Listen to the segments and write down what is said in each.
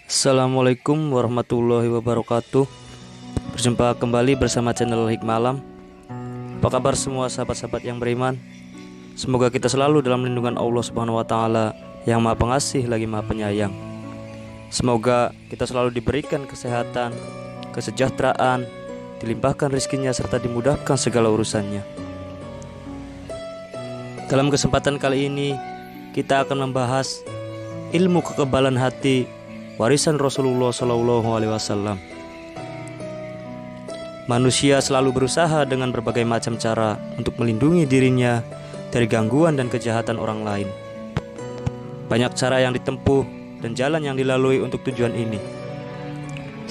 Assalamualaikum warahmatullahi wabarakatuh. Berjumpa kembali bersama channel Hikmah Alam. Apa kabar semua sahabat-sahabat yang beriman? Semoga kita selalu dalam lindungan Allah Subhanahu wa taala yang Maha Pengasih lagi Maha Penyayang. Semoga kita selalu diberikan kesehatan, kesejahteraan, dilimpahkan rezekinya serta dimudahkan segala urusannya. Dalam kesempatan kali ini kita akan membahas ilmu kekebalan hati warisan Rasulullah SAW. Manusia selalu berusaha dengan berbagai macam cara untuk melindungi dirinya dari gangguan dan kejahatan orang lain. Banyak cara yang ditempuh dan jalan yang dilalui untuk tujuan ini.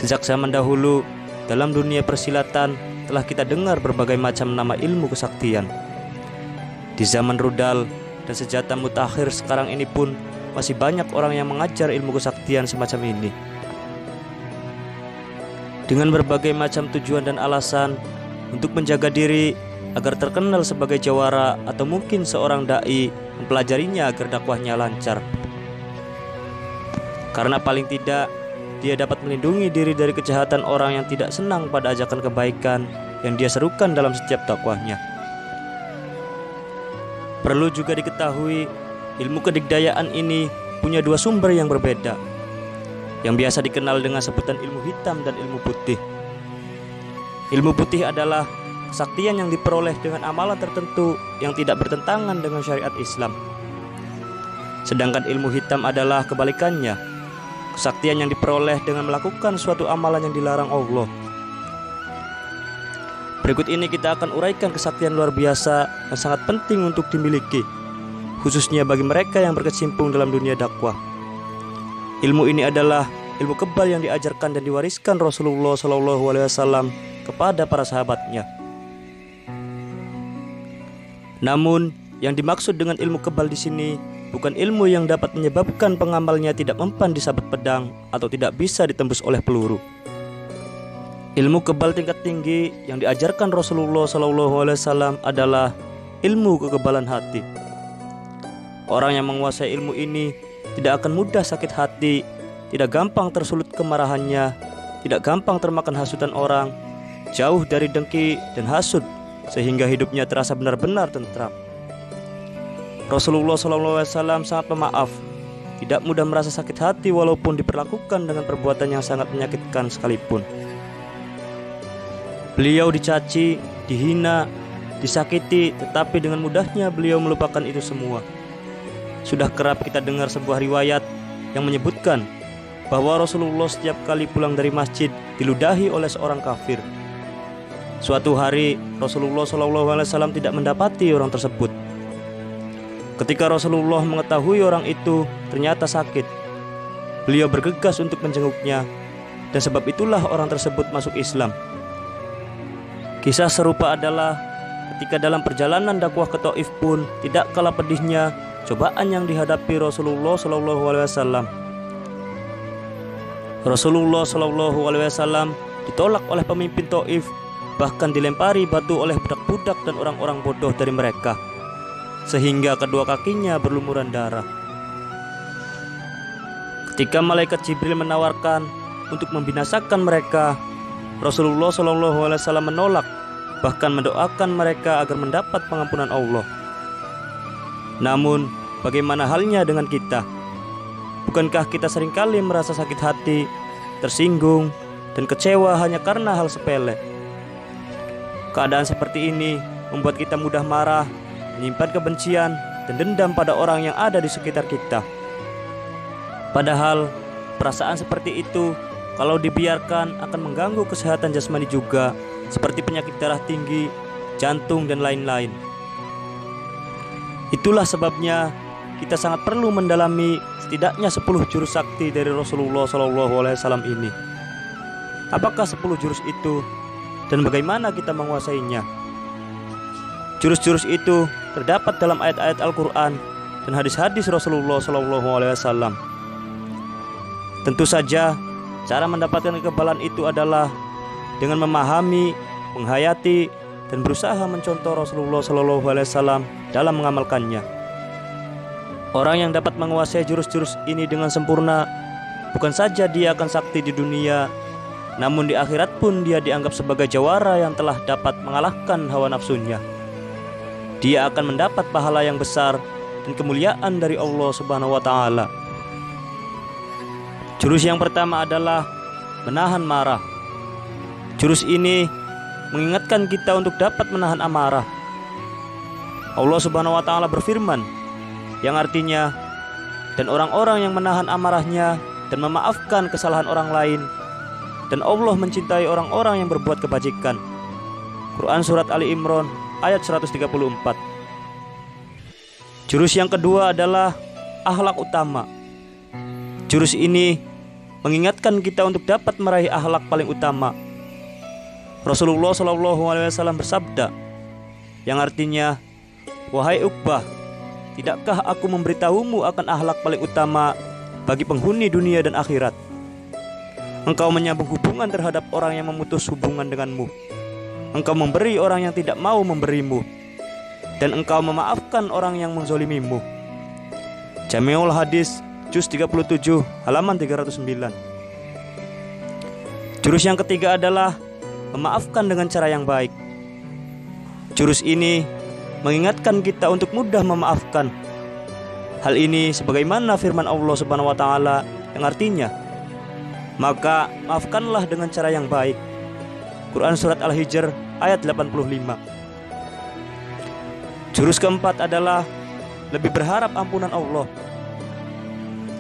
Sejak zaman dahulu, dalam dunia persilatan telah kita dengar berbagai macam nama ilmu kesaktian. Di zaman rudal dan senjata mutakhir sekarang ini pun masih banyak orang yang mengajar ilmu kesaktian semacam ini dengan berbagai macam tujuan dan alasan untuk menjaga diri agar terkenal sebagai jawara, atau mungkin seorang dai mempelajarinya agar dakwahnya lancar. Karena paling tidak dia dapat melindungi diri dari kejahatan orang yang tidak senang pada ajakan kebaikan yang dia serukan dalam setiap dakwahnya. Perlu juga diketahui, ilmu kedikdayaan ini punya dua sumber yang berbeda, yang biasa dikenal dengan sebutan ilmu hitam dan ilmu putih. Ilmu putih adalah kesaktian yang diperoleh dengan amalan tertentu yang tidak bertentangan dengan syariat Islam. Sedangkan ilmu hitam adalah kebalikannya, kesaktian yang diperoleh dengan melakukan suatu amalan yang dilarang Allah. Berikut ini kita akan uraikan kesaktian luar biasa yang sangat penting untuk dimiliki, khususnya bagi mereka yang berkecimpung dalam dunia dakwah. Ilmu ini adalah ilmu kebal yang diajarkan dan diwariskan Rasulullah SAW kepada para sahabatnya. Namun, yang dimaksud dengan ilmu kebal di sini bukan ilmu yang dapat menyebabkan pengamalnya tidak mempan disabet pedang atau tidak bisa ditembus oleh peluru. Ilmu kebal tingkat tinggi yang diajarkan Rasulullah SAW adalah ilmu kekebalan hati. Orang yang menguasai ilmu ini tidak akan mudah sakit hati, tidak gampang tersulut kemarahannya, tidak gampang termakan hasutan orang, jauh dari dengki dan hasud, sehingga hidupnya terasa benar-benar tentram. Rasulullah SAW sangat pemaaf, tidak mudah merasa sakit hati walaupun diperlakukan dengan perbuatan yang sangat menyakitkan sekalipun. Beliau dicaci, dihina, disakiti, tetapi dengan mudahnya beliau melupakan itu semua. Sudah kerap kita dengar sebuah riwayat yang menyebutkan bahwa Rasulullah setiap kali pulang dari masjid diludahi oleh seorang kafir. Suatu hari Rasulullah SAW tidak mendapati orang tersebut. Ketika Rasulullah mengetahui orang itu ternyata sakit, beliau bergegas untuk menjenguknya, dan sebab itulah orang tersebut masuk Islam. Kisah serupa adalah ketika dalam perjalanan dakwah ke Taif pun tidak kalah pedihnya cobaan yang dihadapi Rasulullah SAW. Rasulullah SAW ditolak oleh pemimpin Taif, bahkan dilempari batu oleh budak-budak dan orang-orang bodoh dari mereka, sehingga kedua kakinya berlumuran darah. Ketika malaikat Jibril menawarkan untuk membinasakan mereka, Rasulullah SAW menolak, bahkan mendoakan mereka agar mendapat pengampunan Allah. Namun, bagaimana halnya dengan kita? Bukankah kita seringkali merasa sakit hati, tersinggung, dan kecewa hanya karena hal sepele? Keadaan seperti ini membuat kita mudah marah, menyimpan kebencian, dan dendam pada orang yang ada di sekitar kita. Padahal, perasaan seperti itu kalau dibiarkan akan mengganggu kesehatan jasmani juga, seperti penyakit darah tinggi, jantung, dan lain-lain. Itulah sebabnya kita sangat perlu mendalami setidaknya 10 jurus sakti dari Rasulullah SAW ini. Apakah 10 jurus itu dan bagaimana kita menguasainya? Jurus-jurus itu terdapat dalam ayat-ayat Al-Quran dan hadis-hadis Rasulullah SAW. Tentu saja cara mendapatkan kekebalan itu adalah dengan memahami, menghayati, dan berusaha mencontoh Rasulullah SAW dalam mengamalkannya. Orang yang dapat menguasai jurus-jurus ini dengan sempurna bukan saja dia akan sakti di dunia, namun di akhirat pun dia dianggap sebagai jawara yang telah dapat mengalahkan hawa nafsunya. Dia akan mendapat pahala yang besar dan kemuliaan dari Allah Subhanahu wa taala. Jurus yang pertama adalah menahan marah. Jurus ini mengingatkan kita untuk dapat menahan amarah. Allah Subhanahu wa taala berfirman, yang artinya, dan orang-orang yang menahan amarahnya dan memaafkan kesalahan orang lain, dan Allah mencintai orang-orang yang berbuat kebajikan. Quran Surat Ali Imran ayat 134. Jurus yang kedua adalah akhlak utama. Jurus ini mengingatkan kita untuk dapat meraih akhlak paling utama. Rasulullah SAW bersabda, yang artinya, wahai Uqbah, tidakkah aku memberitahumu akan akhlak paling utama bagi penghuni dunia dan akhirat? Engkau menyambung hubungan terhadap orang yang memutus hubungan denganmu. Engkau memberi orang yang tidak mau memberimu, dan engkau memaafkan orang yang menzolimimu. Jami'ul Hadis juz 37 halaman 309. Jurus yang ketiga adalah memaafkan dengan cara yang baik. Jurus ini mengingatkan kita untuk mudah memaafkan. Hal ini sebagaimana firman Allah Subhanahu wa taala yang artinya, maka maafkanlah dengan cara yang baik. Quran Surat Al-Hijr ayat 85. Jurus keempat adalah lebih berharap ampunan Allah.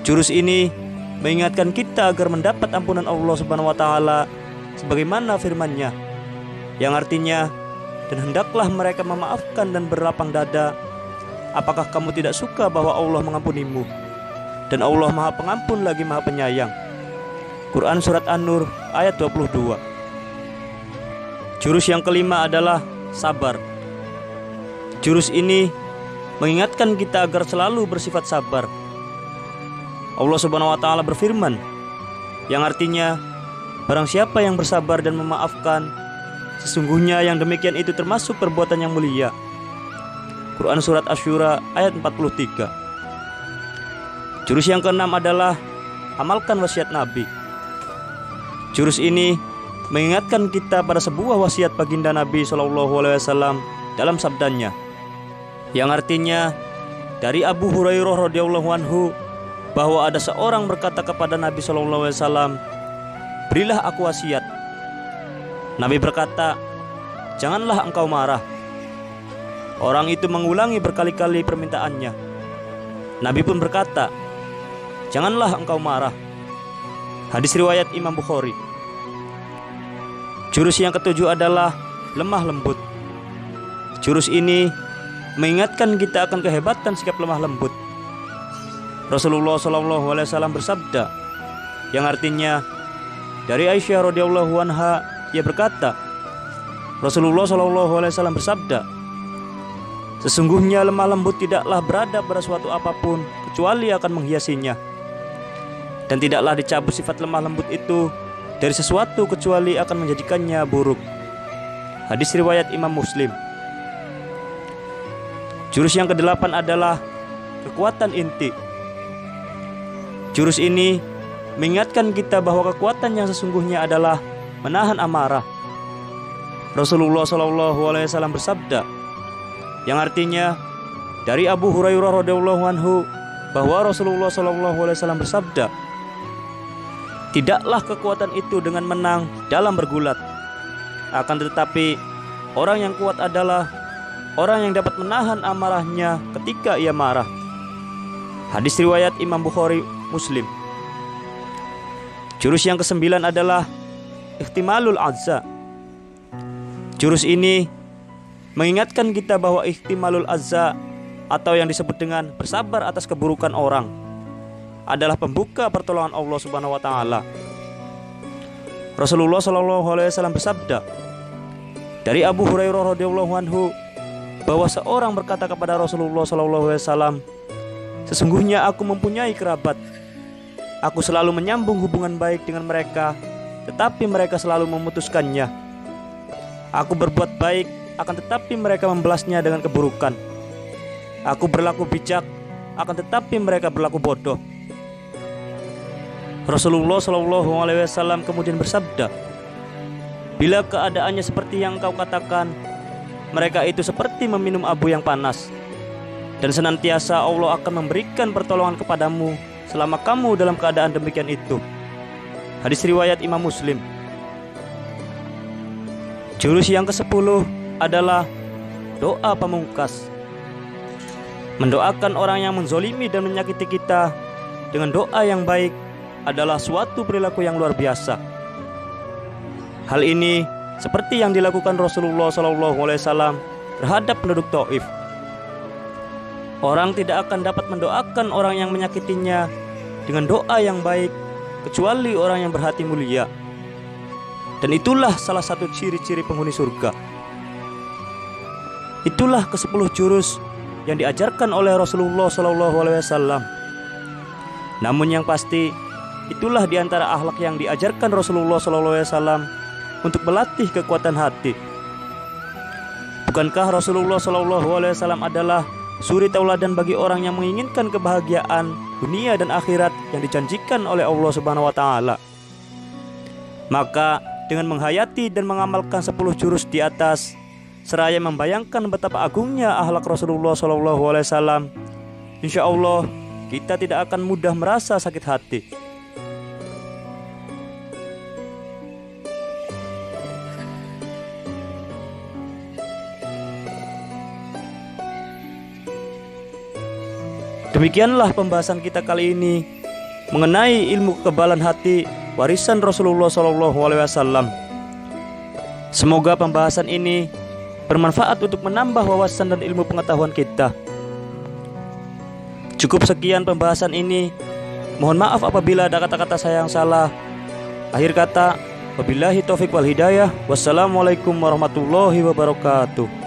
Jurus ini mengingatkan kita agar mendapat ampunan Allah Subhanahu wa taala sebagaimana firman-Nya, yang artinya, dan hendaklah mereka memaafkan dan berlapang dada. Apakah kamu tidak suka bahwa Allah mengampunimu? Dan Allah Maha Pengampun lagi Maha Penyayang. Quran Surat An-Nur ayat 22. Jurus yang kelima adalah sabar. Jurus ini mengingatkan kita agar selalu bersifat sabar. Allah Subhanahu wa taala berfirman, yang artinya, barang siapa yang bersabar dan memaafkan, sesungguhnya yang demikian itu termasuk perbuatan yang mulia. Quran Surat Asy-Syura ayat 43. Jurus yang keenam adalah amalkan wasiat Nabi. Jurus ini mengingatkan kita pada sebuah wasiat baginda Nabi SAW dalam sabdanya, yang artinya, dari Abu Hurairah radhiyallahu anhu, bahwa ada seorang berkata kepada Nabi SAW, berilah aku wasiat. Nabi berkata, janganlah engkau marah. Orang itu mengulangi berkali-kali permintaannya. Nabi pun berkata, janganlah engkau marah. Hadis riwayat Imam Bukhari. Jurus yang ketujuh adalah lemah lembut. Jurus ini mengingatkan kita akan kehebatan sikap lemah lembut. Rasulullah SAW bersabda, yang artinya, dari Aisyah radhiyallahu anha, ia berkata, Rasulullah SAW bersabda, sesungguhnya lemah lembut tidaklah berada pada suatu apapun kecuali akan menghiasinya, dan tidaklah dicabut sifat lemah lembut itu dari sesuatu kecuali akan menjadikannya buruk. Hadis riwayat Imam Muslim. Jurus yang kedelapan adalah kekuatan inti. Jurus ini mengingatkan kita bahwa kekuatan yang sesungguhnya adalah menahan amarah. Rasulullah SAW bersabda, yang artinya, dari Abu Hurairah radhiyallahu anhu, bahwa Rasulullah SAW bersabda, tidaklah kekuatan itu dengan menang dalam bergulat, akan tetapi orang yang kuat adalah orang yang dapat menahan amarahnya ketika ia marah. Hadis riwayat Imam Bukhari, Muslim. Jurus yang kesembilan adalah ihtimalul azza. Jurus ini mengingatkan kita bahwa ihtimalul azza, atau yang disebut dengan bersabar atas keburukan orang, adalah pembuka pertolongan Allah Subhanahu wa taala. Rasulullah SAW bersabda, dari Abu Hurairah radhiyallahu anhu, bahwa seorang berkata kepada Rasulullah SAW, sesungguhnya aku mempunyai kerabat. Aku selalu menyambung hubungan baik dengan mereka, tetapi mereka selalu memutuskannya. Aku berbuat baik, akan tetapi mereka membalasnya dengan keburukan. Aku berlaku bijak, akan tetapi mereka berlaku bodoh. Rasulullah SAW kemudian bersabda, "Bila keadaannya seperti yang kau katakan, mereka itu seperti meminum abu yang panas, dan senantiasa Allah akan memberikan pertolongan kepadamu selama kamu dalam keadaan demikian itu." Hadis riwayat Imam Muslim. Jurus yang ke-10 adalah doa pamungkas. Mendoakan orang yang menzolimi dan menyakiti kita dengan doa yang baik adalah suatu perilaku yang luar biasa. Hal ini seperti yang dilakukan Rasulullah SAW terhadap penduduk Taif. Orang tidak akan dapat mendoakan orang yang menyakitinya dengan doa yang baik kecuali orang yang berhati mulia. Dan itulah salah satu ciri-ciri penghuni surga. Itulah ke-10 jurus yang diajarkan oleh Rasulullah SAW. Namun yang pasti, itulah di antara akhlak yang diajarkan Rasulullah SAW untuk melatih kekuatan hati. Bukankah Rasulullah SAW adalah suri tauladan bagi orang yang menginginkan kebahagiaan dunia dan akhirat yang dijanjikan oleh Allah Subhanahu wa taala? Maka dengan menghayati dan mengamalkan 10 jurus di atas, seraya membayangkan betapa agungnya akhlak Rasulullah SAW, insya Allah kita tidak akan mudah merasa sakit hati. Demikianlah pembahasan kita kali ini mengenai ilmu kekebalan hati warisan Rasulullah SAW. Semoga pembahasan ini bermanfaat untuk menambah wawasan dan ilmu pengetahuan kita. Cukup sekian pembahasan ini. Mohon maaf apabila ada kata-kata saya yang salah. Akhir kata, wabillahi taufiq wal hidayah. Wassalamualaikum warahmatullahi wabarakatuh.